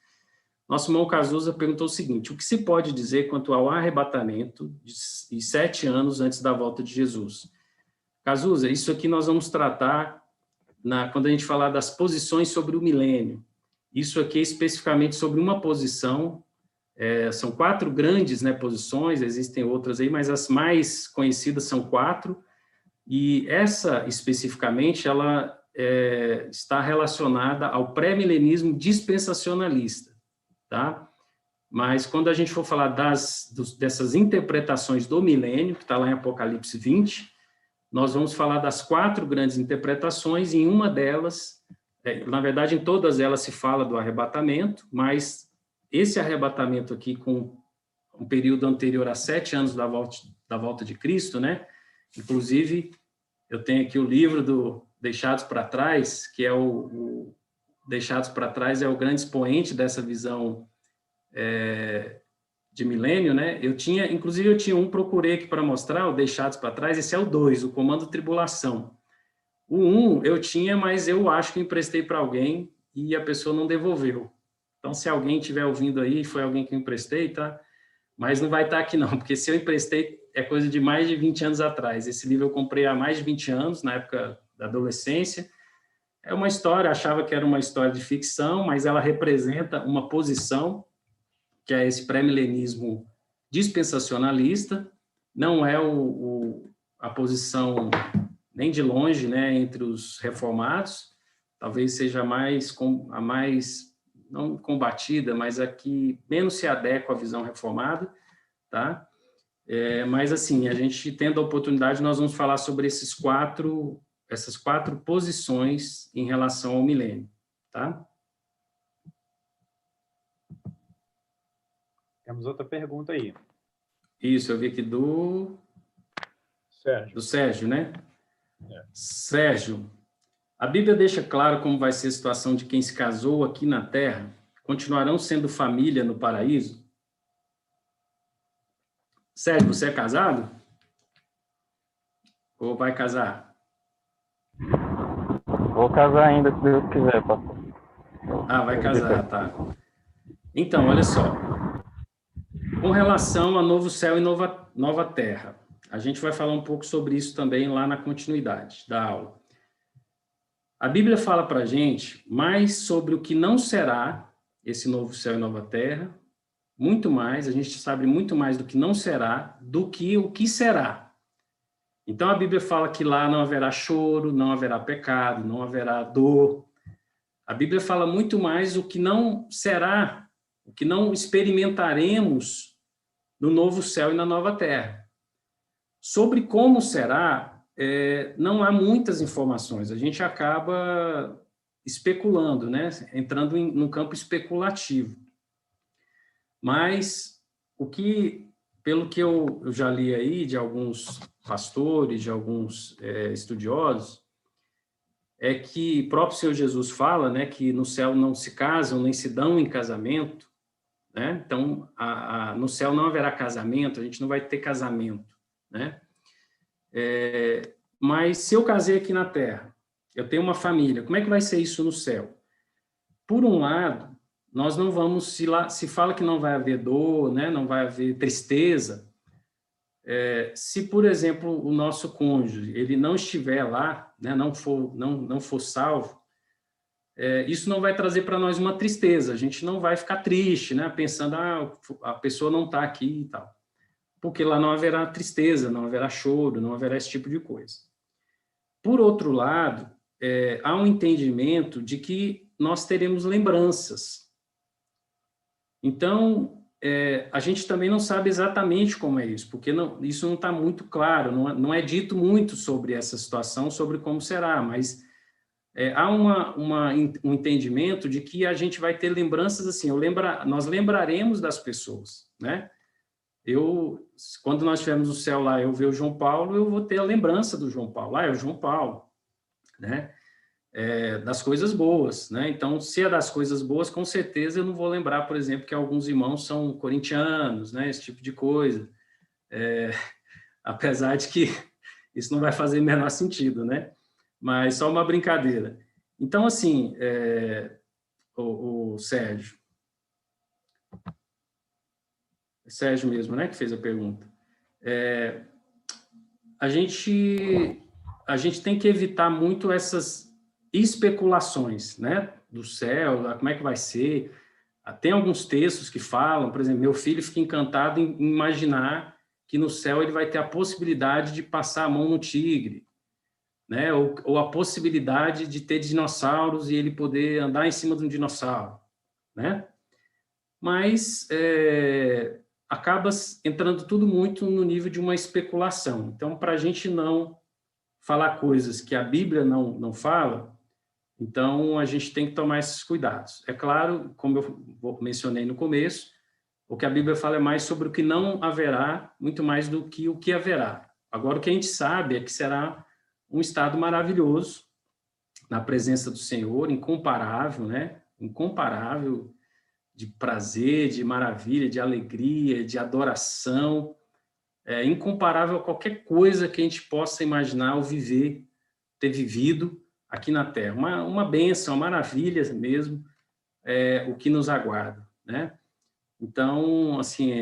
[SPEAKER 2] Nosso irmão Cazuza perguntou o seguinte: o que se pode dizer quanto ao arrebatamento de 7 anos antes da volta de Jesus? Cazuza, isso aqui nós vamos tratar quando a gente falar das posições sobre o milênio. Isso aqui é especificamente sobre uma posição, são 4 grandes, né, posições, existem outras aí, mas as mais conhecidas são 4, e essa, especificamente, ela está relacionada ao pré-milenismo dispensacionalista, tá? Mas quando a gente for falar dessas interpretações do milênio, que está lá em Apocalipse 20, nós vamos falar das 4 grandes interpretações, e em uma delas, na verdade, em todas elas se fala do arrebatamento, mas esse arrebatamento aqui, com um período anterior a 7 anos da volta de Cristo, né? Inclusive, Eu tenho aqui o livro do Deixados para Trás, que é o Deixados para Trás é o grande expoente dessa visão de milênio, né? Inclusive eu tinha procurei aqui para mostrar, o Deixados para Trás, esse é o 2, o Comando Tribulação. O 1 eu tinha, mas eu acho que emprestei para alguém e a pessoa não devolveu. Então, se alguém estiver ouvindo aí, foi alguém que eu emprestei, tá? Mas não vai estar aqui não, porque se eu emprestei é coisa de mais de 20 anos atrás. Esse livro eu comprei há mais de 20 anos, na época da adolescência. É uma história, achava que era uma história de ficção, mas ela representa uma posição, que é esse pré-milenismo dispensacionalista, não é a posição nem de longe, né, entre os reformados, talvez seja a mais não combatida, mas a que menos se adequa à visão reformada, tá? Mas, assim, a gente tendo a oportunidade, nós vamos falar sobre essas quatro posições em relação ao milênio, tá?
[SPEAKER 1] Temos outra pergunta aí.
[SPEAKER 2] Isso, eu vi aqui do Sérgio, né? Sérgio, a Bíblia deixa claro como vai ser a situação de quem se casou aqui na Terra? Continuarão sendo família no paraíso? Sérgio, você é casado? Ou vai casar?
[SPEAKER 6] Vou casar ainda, se Deus quiser, pastor.
[SPEAKER 2] Ah, vai casar, tá. Então, olha só. Com relação a novo céu e nova terra, a gente vai falar um pouco sobre isso também lá na continuidade da aula. A Bíblia fala para a gente mais sobre o que não será esse novo céu e nova terra, muito mais, a gente sabe muito mais do que não será, do que o que será. Então, a Bíblia fala que lá não haverá choro, não haverá pecado, não haverá dor. A Bíblia fala muito mais o que não será, o que não experimentaremos no novo céu e na nova terra. Sobre como será, não há muitas informações. A gente acaba especulando, né? Entrando num campo especulativo. Mas pelo que eu já li aí de alguns pastores, de alguns estudiosos, é que o próprio Senhor Jesus fala, né, que no céu não se casam nem se dão em casamento, né? Então, no céu não haverá casamento, a gente não vai ter casamento, né? Mas se eu casei aqui na Terra, eu tenho uma família, como é que vai ser isso no céu? Por um lado, nós não vamos, se fala que não vai haver dor, né, não vai haver tristeza, se, por exemplo, o nosso cônjuge, ele não estiver lá, né, não for salvo, isso não vai trazer para nós uma tristeza, a gente não vai ficar triste, né, pensando, a pessoa não está aqui e tal, porque lá não haverá tristeza, não haverá choro, não haverá esse tipo de coisa. Por outro lado, há um entendimento de que nós teremos lembranças. Então, a gente também não sabe exatamente como é isso, porque isso não está muito claro, não é dito muito sobre essa situação, sobre como será, mas há um entendimento de que a gente vai ter lembranças assim, nós lembraremos das pessoas, né? Quando nós estivermos no céu lá, eu ver o João Paulo, eu vou ter a lembrança do João Paulo, é o João Paulo, né? Das coisas boas, né? Então, se é das coisas boas, com certeza eu não vou lembrar, por exemplo, que alguns irmãos são corintianos, né? Esse tipo de coisa. Apesar de que isso não vai fazer o menor sentido, né? Mas só uma brincadeira. Então, assim, o Sérgio mesmo, né, que fez a pergunta. A gente tem que evitar muito essas especulações, né, do céu, como é que vai ser. Tem alguns textos que falam, por exemplo, meu filho fica encantado em imaginar que no céu ele vai ter a possibilidade de passar a mão no tigre, né, ou a possibilidade de ter dinossauros e ele poder andar em cima de um dinossauro, né? Mas acaba entrando tudo muito no nível de uma especulação. Então, para a gente não falar coisas que a Bíblia não fala, então a gente tem que tomar esses cuidados. É claro, como eu mencionei no começo, o que a Bíblia fala é mais sobre o que não haverá, muito mais do que o que haverá. Agora, o que a gente sabe é que será um estado maravilhoso, na presença do Senhor, incomparável, né? Incomparável, de prazer, de maravilha, de alegria, de adoração, incomparável a qualquer coisa que a gente possa imaginar ou viver, ter vivido aqui na Terra. Uma bênção, uma maravilha mesmo, o que nos aguarda, né? Então, assim,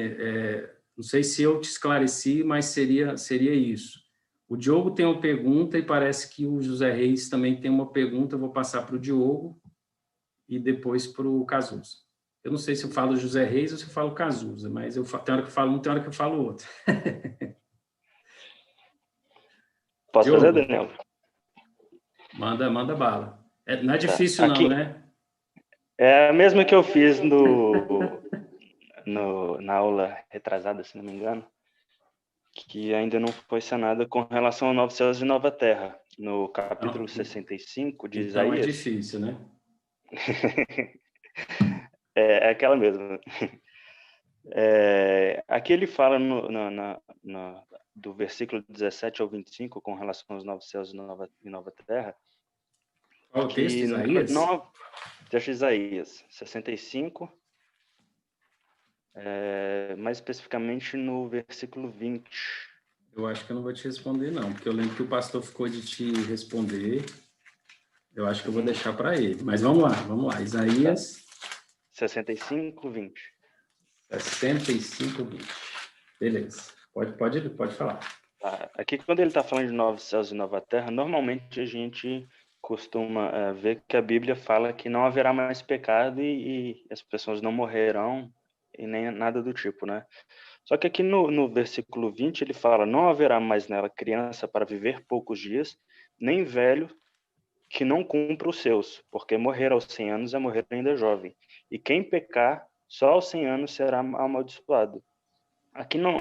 [SPEAKER 2] não sei se eu te esclareci, mas seria isso. O Diogo tem uma pergunta e parece que o José Reis também tem uma pergunta. Eu vou passar para o Diogo e depois para o Cazuza. Eu não sei se eu falo José Reis ou se eu falo Cazuza, mas tem hora que eu falo um, tem hora que eu falo outro.
[SPEAKER 3] Posso
[SPEAKER 2] Diogo,
[SPEAKER 3] fazer, Daniel?
[SPEAKER 2] Manda bala. Não é difícil
[SPEAKER 3] Aqui,
[SPEAKER 2] não, né?
[SPEAKER 3] É a mesma que eu fiz na aula retrasada, se não me engano, que ainda não foi sanada com relação a Novos Céus e Nova Terra, no capítulo 65 de Isaías.
[SPEAKER 2] Então é difícil, né?
[SPEAKER 3] É aquela mesma. Aqui ele fala do versículo 17 ao 25, com relação aos Novos Céus e Nova Terra.
[SPEAKER 2] Qual o texto, Isaías?
[SPEAKER 3] Texto de Isaías 65, mais especificamente no versículo 20.
[SPEAKER 2] Eu acho que eu não vou te responder, não, porque eu lembro que o pastor ficou de te responder. Eu acho que eu vou deixar para ele. Mas vamos lá. Isaías
[SPEAKER 3] 65, 20.
[SPEAKER 2] 65, 20. Beleza. Pode falar.
[SPEAKER 3] Aqui, quando ele está falando de Novos Céus e Nova Terra, normalmente a gente costuma ver que a Bíblia fala que não haverá mais pecado e as pessoas não morrerão e nem nada do tipo, né? Só que aqui no versículo 20 ele fala: não haverá mais nela criança para viver poucos dias, nem velho que não cumpra os seus, porque morrer aos 100 anos é morrer ainda jovem. E quem pecar, só aos 100 anos será amaldiçoado. Aqui não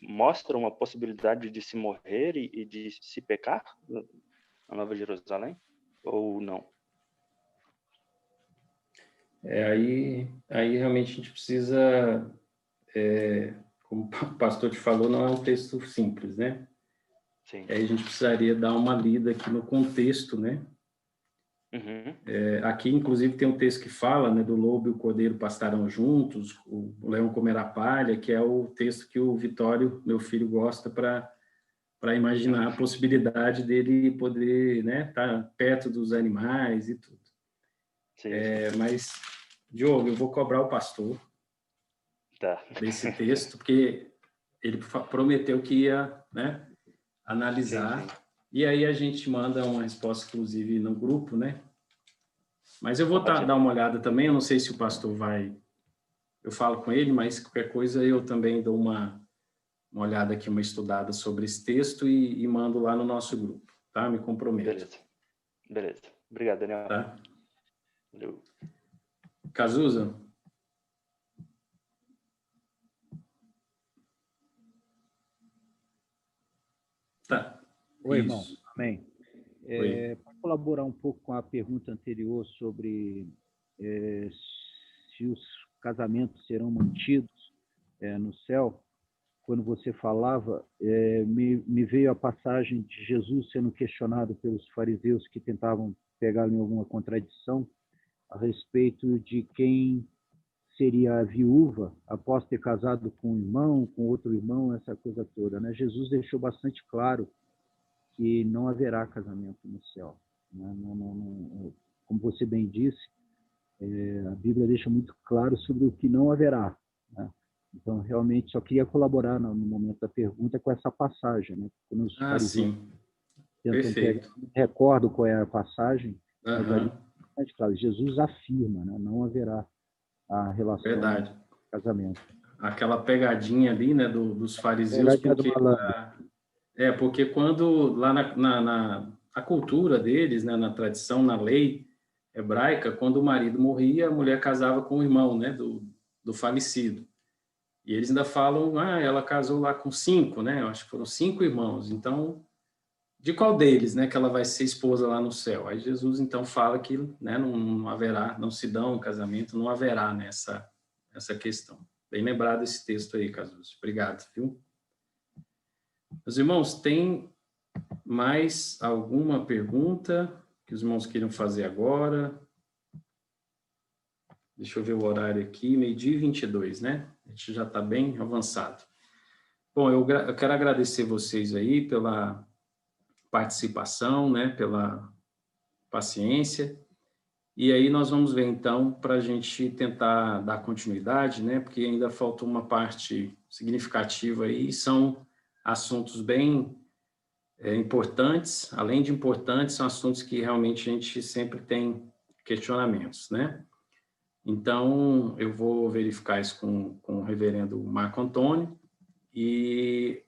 [SPEAKER 3] mostra uma possibilidade de se morrer e de se pecar na Nova Jerusalém? Ou não?
[SPEAKER 2] Aí realmente a gente precisa, como o pastor te falou, não é um texto simples, né?
[SPEAKER 3] Sim.
[SPEAKER 2] Aí a gente precisaria dar uma lida aqui no contexto, né?
[SPEAKER 3] Uhum.
[SPEAKER 2] Aqui, inclusive, tem um texto que fala, né, do lobo e o cordeiro pastarão juntos, o leão comerá palha, que é o texto que o Vitório, meu filho, gosta para imaginar a possibilidade dele poder, né, estar perto dos animais e tudo.
[SPEAKER 3] Sim.
[SPEAKER 2] Mas, Diogo, eu vou cobrar o pastor desse texto, porque ele prometeu que ia, né, analisar,
[SPEAKER 3] sim.
[SPEAKER 2] E aí a gente manda uma resposta, inclusive, no grupo, né? Mas eu vou dar uma olhada também, eu não sei se o pastor vai... Eu falo com ele, mas qualquer coisa eu também dou uma olhada aqui, uma estudada sobre esse texto e mando lá no nosso grupo, tá? Me comprometo.
[SPEAKER 3] Beleza. Obrigado, Daniel.
[SPEAKER 2] Tá?
[SPEAKER 3] Valeu.
[SPEAKER 2] Cazuza? Tá.
[SPEAKER 5] Oi, irmão. Amém. Para colaborar um pouco com a pergunta anterior sobre se os casamentos serão mantidos no céu, quando você falava, me veio a passagem de Jesus sendo questionado pelos fariseus que tentavam pegá-lo em alguma contradição a respeito de quem seria a viúva após ter casado com um irmão, com outro irmão, essa coisa toda, né? Jesus deixou bastante claro que não haverá casamento no céu, né? Como você bem disse, a Bíblia deixa muito claro sobre o que não haverá, né? Então, realmente, só queria colaborar no momento da pergunta com essa passagem, né? Quando os fariseus tentam pegar, não recordo qual é a passagem, mas ali, claro, Jesus afirma, né? Não haverá a relação de casamento.
[SPEAKER 2] Aquela pegadinha ali, né, dos fariseus, porque quando lá na cultura deles, né, na tradição, na lei hebraica, quando o marido morria, a mulher casava com o irmão, né, do falecido. E eles ainda falam, ela casou lá com 5, né? Eu acho que foram 5 irmãos. Então, de qual deles, né, que ela vai ser esposa lá no céu? Aí Jesus, então, fala que, né, não haverá, não se dão um casamento, não haverá nessa questão. Bem lembrado esse texto aí, Cazuza. Obrigado, viu? Meus irmãos, tem mais alguma pergunta que os irmãos queiram fazer agora? Deixa eu ver o horário aqui, 12h22, né? A gente já está bem avançado. Bom, eu quero agradecer vocês aí pela participação, né? Pela paciência. E aí nós vamos ver, então, para a gente tentar dar continuidade, né? Porque ainda falta uma parte significativa aí, são assuntos bem importantes, além de importantes, são assuntos que realmente a gente sempre tem questionamentos, né? Então, eu vou verificar isso com o reverendo Marco Antônio e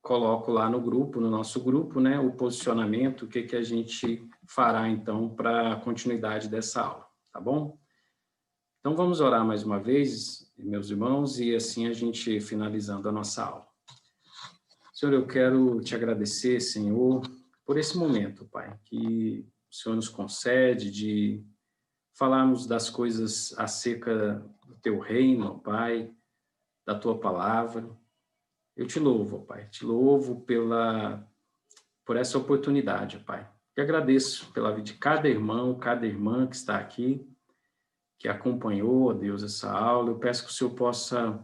[SPEAKER 2] coloco lá no grupo, no nosso grupo, né, o posicionamento, o que a gente fará, então, para a continuidade dessa aula, tá bom? Então, vamos orar mais uma vez, meus irmãos, e assim a gente finalizando a nossa aula. Senhor, eu quero te agradecer, Senhor, por esse momento, Pai, que o Senhor nos concede de falarmos das coisas acerca do teu reino, Pai, da tua palavra. Eu te louvo, Pai, te louvo por essa oportunidade, Pai. E agradeço pela vida de cada irmão, cada irmã que está aqui, que acompanhou, ó Deus, essa aula. Eu peço que o Senhor possa,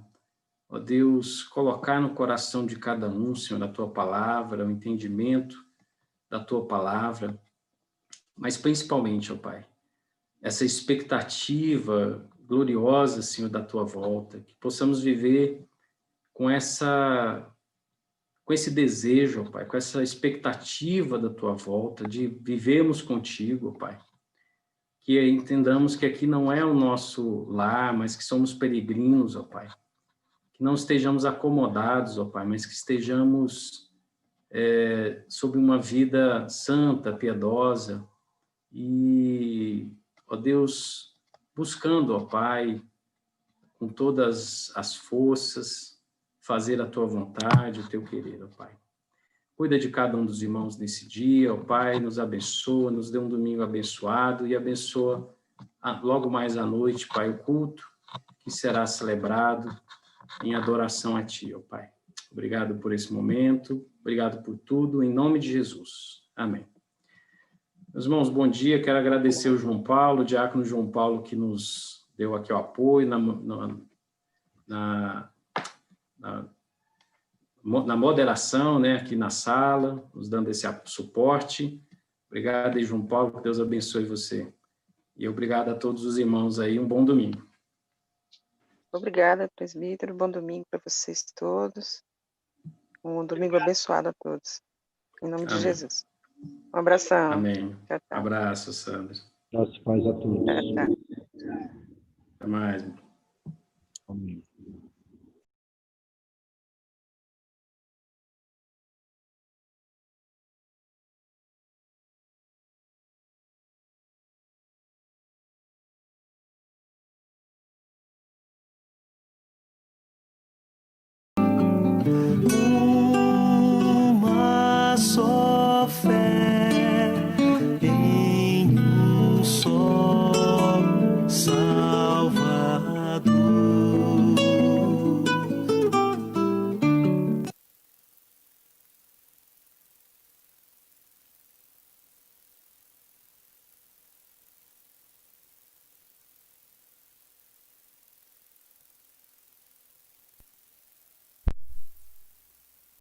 [SPEAKER 2] ó Deus, colocar no coração de cada um, Senhor, a tua palavra, o entendimento da tua palavra, mas principalmente, ó Pai, essa expectativa gloriosa, Senhor, da tua volta, que possamos viver com esse desejo, ó Pai, com essa expectativa da tua volta, de vivermos contigo, ó Pai, que entendamos que aqui não é o nosso lar, mas que somos peregrinos, ó Pai, que não estejamos acomodados, ó Pai, mas que estejamos sob uma vida santa, piedosa e, ó Deus, buscando, ó Pai, com todas as forças, fazer a tua vontade, o teu querer, ó Pai. Cuida de cada um dos irmãos nesse dia, ó Pai, nos abençoa, nos dê um domingo abençoado e abençoa logo mais à noite, Pai, o culto que será celebrado em adoração a Ti, ó Pai. Obrigado por esse momento, obrigado por tudo, em nome de Jesus. Amém. Meus irmãos, bom dia, quero agradecer o João Paulo, o diácono João Paulo, que nos deu aqui o apoio na moderação, né, aqui na sala, nos dando esse suporte. Obrigado aí, João Paulo, que Deus abençoe você. E obrigado a todos os irmãos aí, um bom domingo.
[SPEAKER 11] Obrigada, presbítero, bom domingo para vocês todos. Um domingo abençoado a todos. Em nome de Jesus. Um abração.
[SPEAKER 2] Amém.
[SPEAKER 11] Tchau, tchau.
[SPEAKER 2] Abraço, Sandra.
[SPEAKER 5] Graças e paz a todos.
[SPEAKER 11] Tchau, tchau.
[SPEAKER 2] Até mais.
[SPEAKER 5] Amém.